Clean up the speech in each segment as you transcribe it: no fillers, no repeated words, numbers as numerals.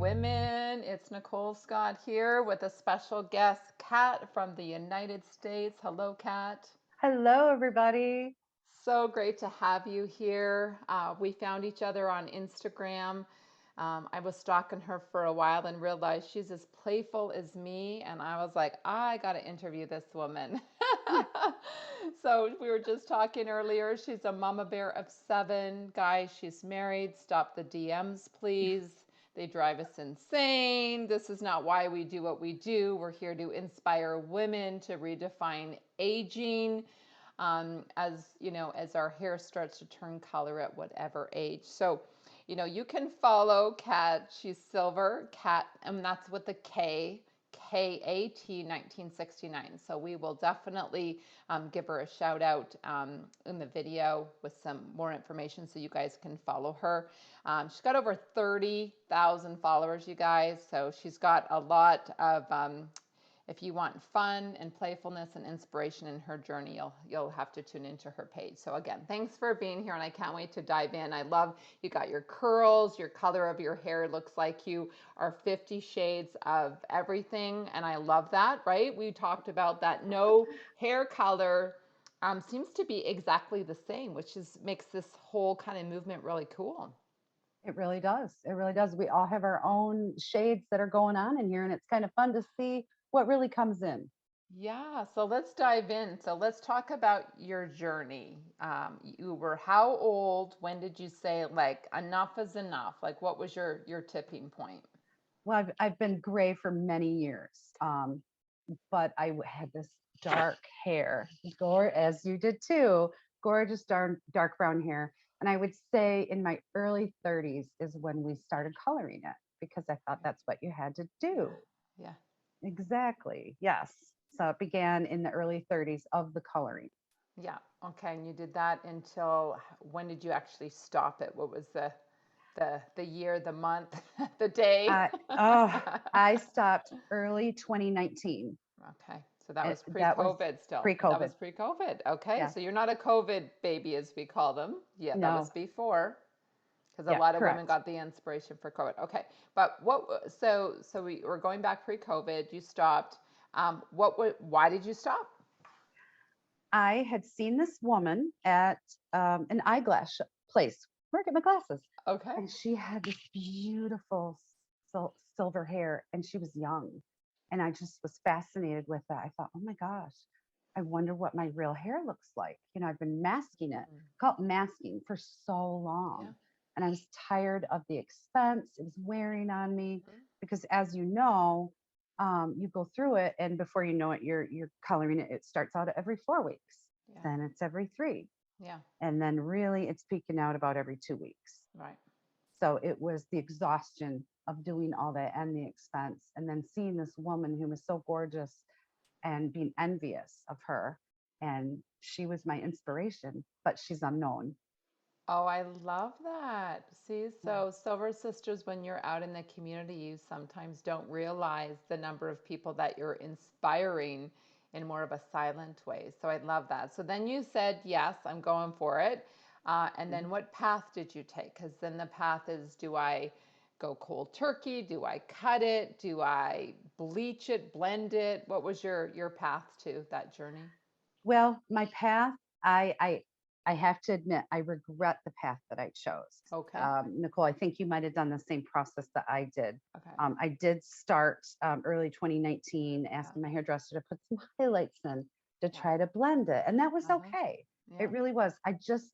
women. It's Nicole Scott here with a special guest, Kat from the United States. Hello, Kat. Hello, everybody. So great to have you here. We found each other on Instagram. I was stalking her for a while and realized she's as playful as me. And I was like, I got to interview this woman. So we were just talking earlier. She's a mama bear of 7. Guys, she's married. Stop the DMs, please. They drive us insane. This is not why we do what we do. We're here to inspire women to redefine aging, as you know, as our hair starts to turn color at whatever age. So, you can follow Kat. She's Silver Kat, and that's with the K. KAT 1969. So we will definitely give her a shout out in the video with some more information so you guys can follow her. She's got over 30,000 followers, you guys. So she's got a lot of if you want fun and playfulness and inspiration in her journey, you'll have to tune into her page. So again, thanks for being here, and I can't wait to dive in. I love you got your curls, your color of your hair looks like you are 50 shades of everything, and I love that, right? We talked about that no hair color seems to be exactly the same, which makes this whole kind of movement really cool. It really does. It really does. We all have our own shades that are going on in here, and it's kind of fun to see what really comes in. Yeah, so let's dive in. So let's talk about your journey. You were how old? When did you say like enough is enough? Like what was your tipping point? Well, I've been gray for many years, but had this dark hair, as you did too, gorgeous dark brown hair. And I would say in my early 30s is when we started coloring it because I thought that's what you had to Yeah, do. yeah, Exactly. Yes. So it began in the early 30s of the coloring. yeah. Okay, and you did that until when did you actually stop it? What was the year, the month, the day? I oh, I stopped early 2019. Okay, so that was That was pre-COVID still. That pre-COVID. was pre-COVID. Okay, Yes. so you're not a COVID baby as we call them. Yeah, that was No. before. Because a Yeah, lot of women correct. got the inspiration for COVID. Okay, but so we were going back pre-COVID. You stopped. Why did you stop? I had seen this woman at an eyeglass place. Where get my glasses? Okay. And she had this beautiful silver hair, and she was young. And I just was fascinated with that. I thought, oh my gosh, I wonder what my real hair looks like. I've been masking it, Mm, called masking for so yeah. long. And I was tired of the expense. It was wearing on me Mhm. because, as you know, you go through it, and before you know it, you're coloring it. It starts out every 4 weeks, Yeah. then it's every 3, Yeah. and then really it's peaking out about every 2 weeks. Right. So it was the exhaustion of doing all that and the expense, and then seeing this woman who was so gorgeous and being envious of her. And she was my inspiration, but she's unknown. Oh, I love that. See, Yeah. so Silver Sisters, when you're out in the community, you sometimes don't realize the number of people that you're inspiring in more of a silent way. So I love that. So then you said, yes, I'm going for it. And then Mhm. what path did you take? Because then the path is, do I go cold turkey? Do I cut it? Do I bleach it, blend it? What was your path to that journey? Well, my path, I, I, I have to admit, I regret the path that I chose. Okay. Nicole, I think you might have done the same process that I did. Okay. I did start early 2019, Yeah. asking my hairdresser to put some highlights in to Yeah. try to blend it. And that was Uh-huh. okay. Yeah. It really was. I just,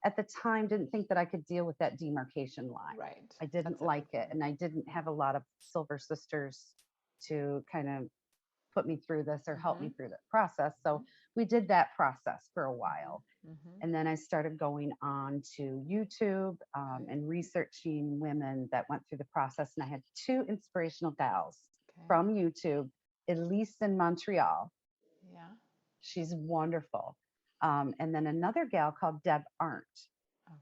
at the time, didn't think that I could deal with that demarcation line. Right. I didn't That's a big like it. one. And I didn't Yeah. have a lot of silver sisters to kind of put me through this or help me Mhm. through the process. So Mhm. we did that process for a Mhm. while. Mhm. And then I started going on to YouTube Okay. and researching women that went through the process. And I had 2 inspirational gals Okay. from YouTube, Elise in Montreal. Yeah. She's wonderful. And then another gal called Deb Arndt.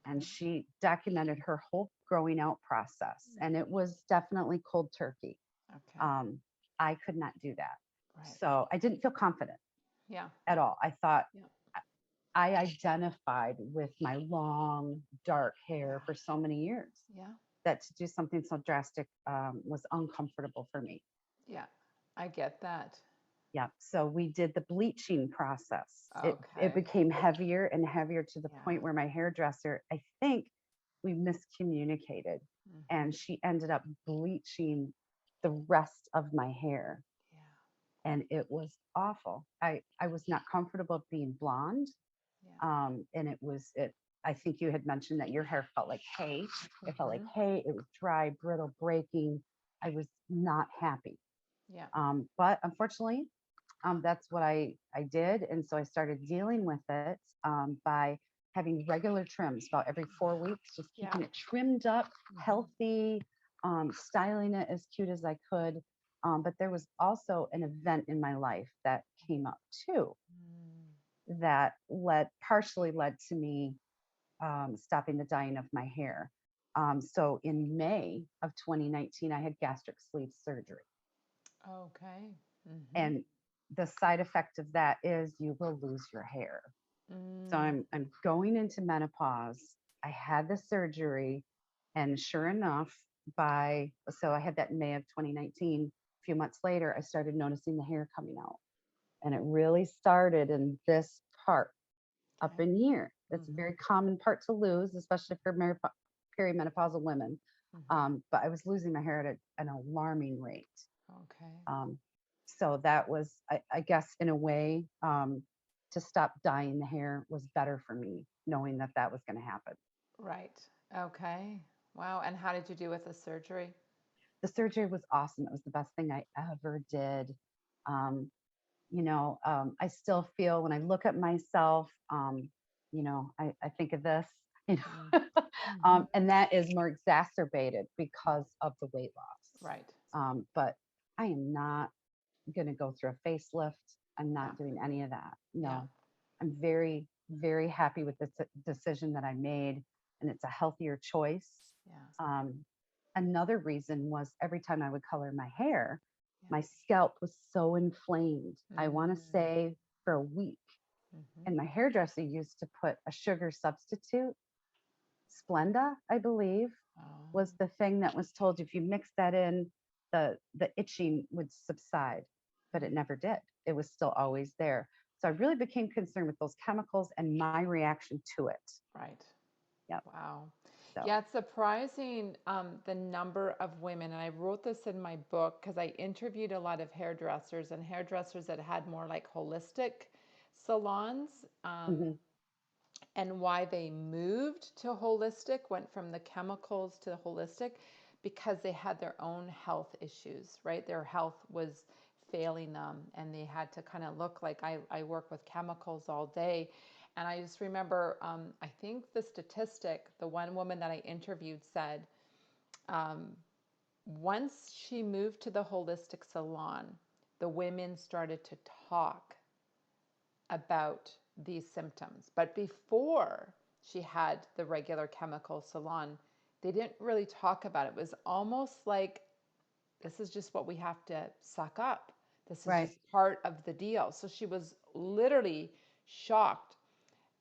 And Okay. she documented her whole growing out process. And Mhm. it was definitely cold turkey. Okay. Um, I could not do that. Right. So I didn't feel confident Yeah. at all. I thought Yeah. I identified with my long dark hair Yeah. for so many years. Yeah. that to do something so drastic was uncomfortable for me. Yeah, I get that. Yeah. So we did the bleaching process. It Okay. became heavier and heavier to the Yeah. point where my hairdresser, I think we miscommunicated, and Hmm. she ended up bleaching the rest of my hair, Yeah. and it was awful. I was not comfortable being blonde. Yeah. And it I think you had mentioned that your hair felt like hay. It felt like Hmm. hay. It was dry, brittle, breaking. I was not happy. Yeah. But unfortunately, that's what I did. And so I started dealing with it by having regular trims about every 4 weeks, just Yeah. keeping it trimmed up, Hmm. healthy, styling it as cute as I could. But there was also an event in my life that came up too, Mm. that partially led to me stopping the dyeing of my hair. So in May of 2019, I had gastric sleeve surgery. Okay. Hmm. And the side effect of that is you will lose your hair. So Mm. I'm going into menopause. I had the surgery, and sure enough, so I had that in May of 2019. A few months later, I started noticing the hair coming out, and it really started in this part up Okay. in here. That's a Hmm. very common part to lose, especially for perimenopausal women. Hmm. But I was losing my hair at an alarming rate. Okay. Um, so that was, I guess, in a way, to stop dyeing the hair was better for me, knowing that that was going to happen. Right. Okay. Wow. And how did you do with the surgery? The surgery was awesome. It was the best thing I ever did. Um, I still feel when I look at myself, I think of this, you Mm. know, Hmm. and that is more exacerbated because of the weight loss. Right. But I am not going to go through a facelift. I'm Yeah. not doing any of that. Yeah. No, I'm very, very happy with the decision that I made, and it's a healthier choice. Yeah. Um, Another reason was every time I would color my hair, Yeah. my scalp was so inflamed. I want to Mm. say for a week. Hmm. And my hairdresser used to put a sugar substitute, Splenda, I believe, was Oh. the thing that was told if you mix that in, the itching would subside, but it Mm. never did. It was still always there. So I really became concerned with those chemicals and my reaction to it. Right. Yep. Wow. So, Yeah, it's surprising the number of women, and I wrote this in my book because I interviewed a lot of hairdressers and hairdressers that had more like holistic salons, mhm, and why they moved to holistic, went from the chemicals to the holistic, because they had their own health issues, right? Their health was failing them, and they had to kind of look like I work with chemicals all day. And I just remember, I think the statistic, the one woman that I interviewed said, um, once she moved to the holistic salon, the women started to talk about these symptoms. But before she had the regular chemical salon, they didn't really talk about it. It was almost like this is just what we have to suck up. This is right. just part of the deal. So she was literally shocked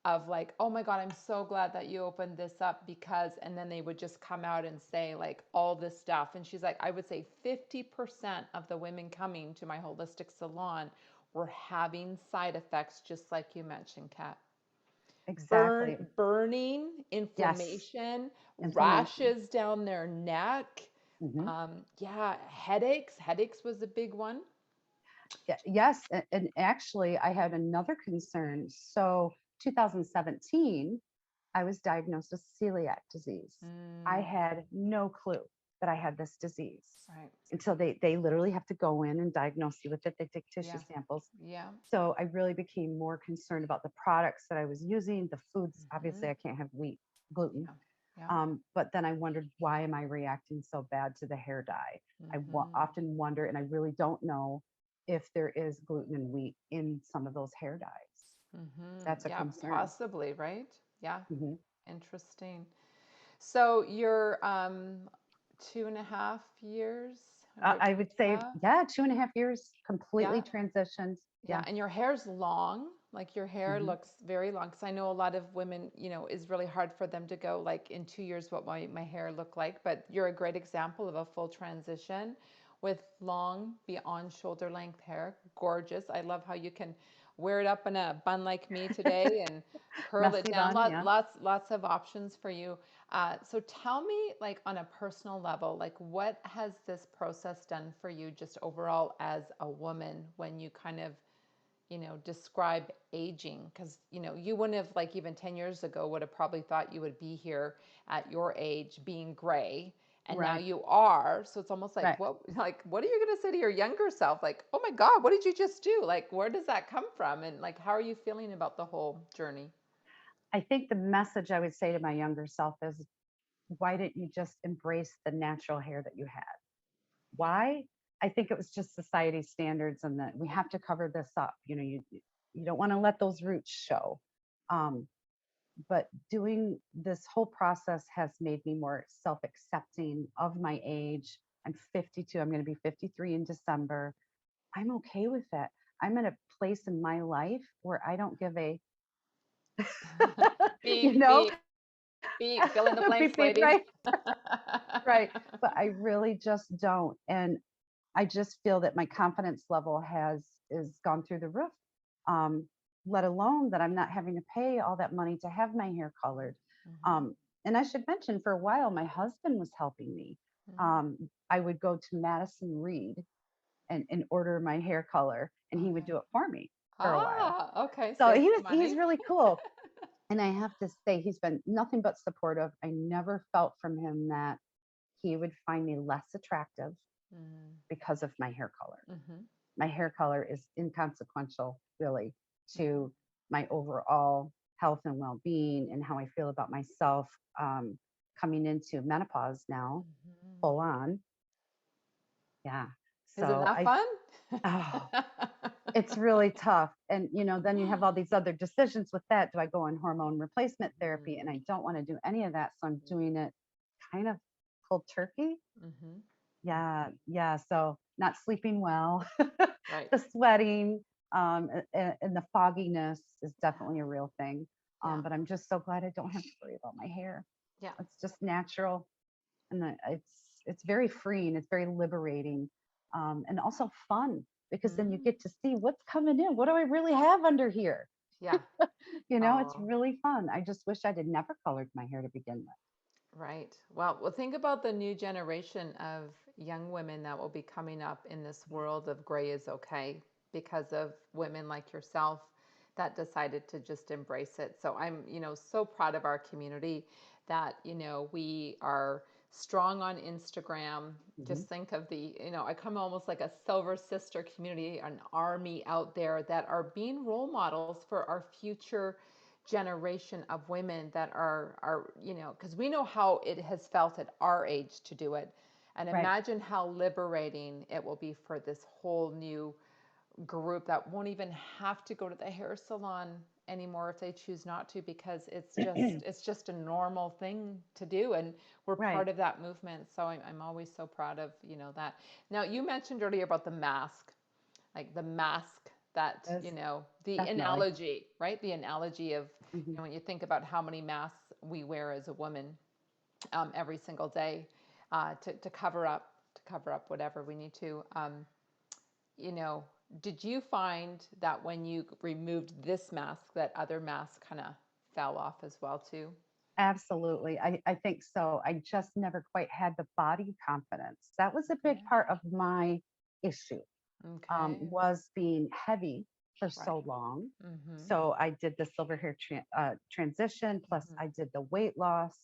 of like, oh my God, I'm so glad that you opened this up because, and then they would just come out and say like all this stuff. And she's like, I would say 50% of the women coming to my holistic salon were having side effects, just like you mentioned, Kat. Exactly. Burning, Yes. inflammation, Inflammation. rashes down their neck. Hmm. Yeah, headaches. Headaches was a big one. Yes. And actually, I had another concern. So, 2017, I was diagnosed with celiac disease. I Mm, had no clue that I had this disease right. until they literally have to go in and diagnose you with it. They take tissue Yeah. samples. Yeah. So I really became more concerned about the products that I was using, the foods. Hmm. Obviously, I can't have wheat, gluten. Yeah. Yeah. But then I wondered, why am I reacting so bad to the hair dye? Hmm. Often wonder, and I really don't know if there is gluten and wheat in some of those hair dyes. Hmm. That's a Yeah, concern. possibly, right? Yeah, Mhm. interesting. So you're 2.5 years about I would say, yeah, yeah, 2.5 years, completely yeah, transitioned. yeah, Yeah. and your hair's long. Like your hair Hmm. looks very long. Because I know a lot of women, is really hard for them to go like in 2 years what my hair look like. But you're a great example of a full transition with long beyond shoulder length hair. Gorgeous. I love how you can wear it up in a bun like me today and curl it Messy down. bun, yeah. Lots of options for you. So tell me, like on a personal level, like what has this process done for you just overall as a woman when you kind of describe aging? Because you wouldn't have, like, even 10 years ago would have probably thought you would be here at your age being gray, and now Right, you are. So it's almost like, right. what are you going to say to your younger self? Like, oh my god, what did you just do? Like, where does that come from? And like, how are you feeling about the whole journey? I think the message I would say to my younger self is, why didn't you just embrace the natural hair that you had? Why? I think it was just society standards, and that we have to cover this up. You don't want to let those roots show. Um, but doing this whole process has made me more self-accepting of my age. I'm 52. I'm going to be 53 in December. I'm okay with that. I'm in a place in my life where I don't give a, you Beep, know, beep, beep. Fill in the beep, blanks, beep, ladies. right, right. But I really just don't. And I just feel that my confidence level has is gone through the roof. Um, Let alone that I'm not having to pay all that money to have my hair colored. Hmm. Um, and I should mention, for a while, my husband was helping me. Hmm. I would go to Madison Reed and order my hair color, and he would Okay. do it for me for a while. Ah, okay. So Save some he's money. really cool. And I have to say, he's been nothing but supportive. I never felt from him that he would find me less attractive Mm-hmm. because of my hair color. Mm-hmm. My hair color is inconsequential, really, Mm-hmm. to my overall health and well-being and how I feel about myself, coming into menopause now, Mm-hmm. full on. Yeah. Isn't So that fun? oh, it's really tough. And, then you have all these other decisions with that. Do I go on hormone replacement therapy? And I don't want to do any of that. So I'm doing it kind of cold turkey. Mm-hmm. Yeah. Yeah. So not sleeping well, Right. the sweating, and the fogginess is definitely a real thing. Yeah. But I'm just so glad I don't have to worry about my hair. Yeah. It's just natural, and it's very freeing. It's very liberating, and also fun, because then you Mm-hmm. get to see what's coming in. What do I really have under here? Yeah. It's Oh, really fun. I just wish I had never colored my hair to begin with. right. Well, think about the new generation of young women that will be coming up in this world of gray is okay because of women like yourself that decided to just embrace it. So I'm, so proud of our community that, we are strong on Instagram. Hmm. Just think of the, I come almost like a silver sister community, an army out there that are being role models for our future generation of women that are because we know how it has felt at our age to do it, and Right. imagine how liberating it will be for this whole new group that won't even have to go to the hair salon anymore if they choose not to, because it's just a normal thing to do, and we're Right. part of that movement. So I'm always so proud of that. Now, you mentioned earlier about the mask, like the mask that, Yes, the definitely. analogy, right? The analogy of, Hmm. when you think about how many masks we wear as a woman, every single day, to cover up whatever we need to. You know, did you find that when you removed this mask, that other masks kind of fell off as well too? Absolutely. I think so. I just never quite had the body confidence. That was a big Okay. part of my issue, Okay. was being heavy for Right. so long. Mm-hmm. So I did the silver hair transition, plus Mm-hmm. I did the weight loss,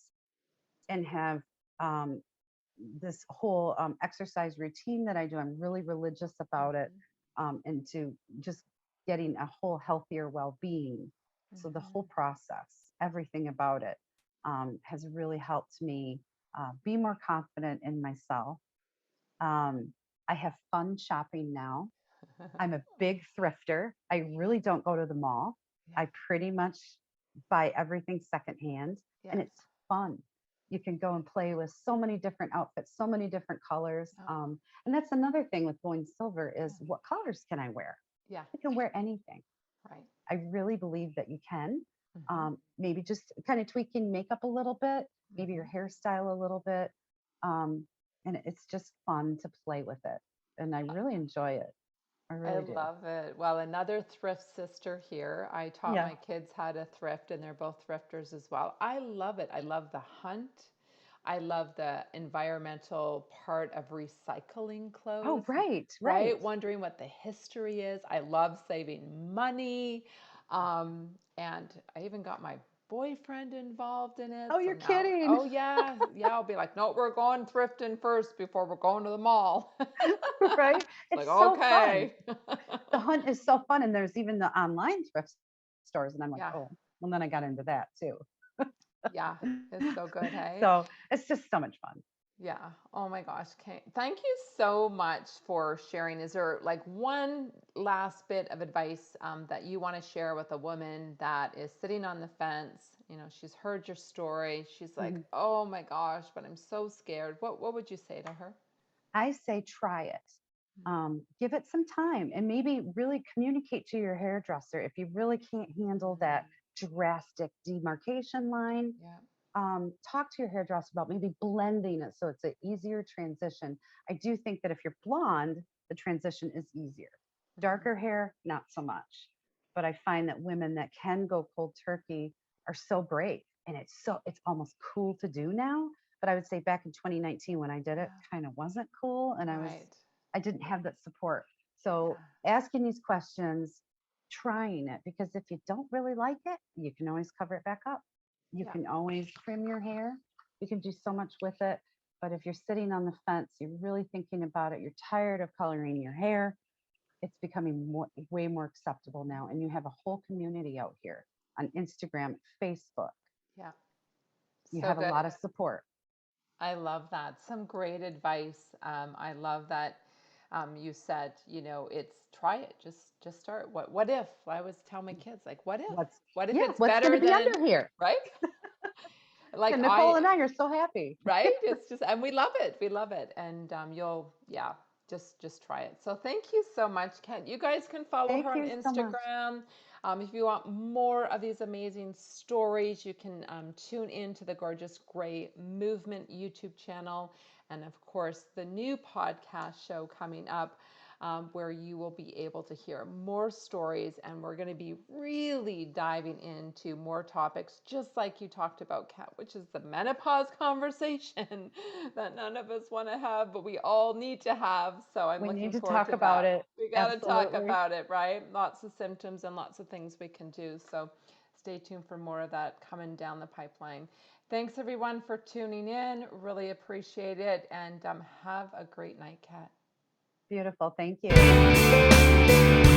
and have, um, this whole, exercise routine that I do. I'm really religious about it, Mm-hmm. and to just getting a whole healthier well being. So the Mm-hmm. whole process, everything about it, has really helped me, be more confident in myself. Um, I have fun shopping now. I'm a big thrifter. I really don't go to the mall. Yeah. I pretty much buy everything secondhand, and Yes. it's fun. You can go and play with so many different outfits, so many different colors. Oh, And that's another thing with going silver, yeah. is what colors can I wear? Yeah. I can wear anything. Right. I really believe that you can. Mm-hmm. Maybe just kind of tweaking makeup a little bit, maybe your Mm-hmm. hairstyle a little bit. Um, and it's just fun to play with it. And I really enjoy it. I I really do. love it. Well, another thrift sister here. I taught Yeah. my kids how to thrift, and they're both thrifters as well. I love it. I love the hunt. I love the environmental part of recycling Oh, clothes, right, right. right? Wondering what the history is. I love saving money. And I even got my boyfriend involved in it. Oh, So you're now, kidding. oh, yeah, yeah, I'll be like, no, we're going thrifting first before we're going to the mall. Right? It's like, It's so fun. okay. The hunt is so fun. And there's even the online thrift stores. And I'm like, Yeah. oh, well, then I got into that too. Yeah. It's so good. Hey. So it's just so much fun. Yeah. Oh my gosh. Okay. Thank you so much for sharing. Is there like one last bit of advice that you want to share with a woman that is sitting on the fence? You know, she's heard your story. She's like, Mhm. oh my gosh, but I'm so scared. What would you say to her? I say try it. Give it some time and maybe really communicate to your hairdresser if you really can't handle that Mm, drastic demarcation line. yeah. Talk to your hairdresser about maybe blending it so it's an easier transition. I do think that if you're blonde, the transition is easier. Hmm. Darker hair, not so much. But I find that women that can go cold turkey are so brave, and it's almost cool to do now. But I would say back in 2019 when I did it, Yeah. kind of wasn't cool, and Right. I didn't have that support. So Yeah. asking these questions, trying it, because if you don't really like it, you can always cover it back up. You Yeah. can always trim your hair. You can do so much with it. But if you're sitting on the fence, you're really thinking about it, you're tired of coloring your hair, it's becoming way more acceptable now. And you have a whole community out here on Instagram, Facebook. Yeah. You So have a good. lot of support. I love that. Some great advice. I love that you said, it's try it. Just start. What if? I always tell my kids, like, what if? What's, What if yeah, it's what's going to better be than, under here? right? Like And Nicole I, and I are so happy. right? It's just, and we love it. We love it. And yeah, just try it. So thank you so much, Ken. You guys can follow Thank her on you so much. Instagram. If you want more of these amazing stories, you can tune in to the Gorgeous Gray Movement YouTube channel. And of course, the new podcast show coming up where you will be able to hear more stories. And we're going to be really diving into more topics, just like you talked about, Kat, which is the menopause conversation that none of us want to have, but we all need to have. So I'm We need looking to forward talk to about that. it. We got to talk Absolutely. about it, right? Lots of symptoms and lots of things we can do. So stay tuned for more of that coming down the pipeline. Thanks everyone for tuning in. Really appreciate it. And have a great night, Kat. Beautiful. Thank you.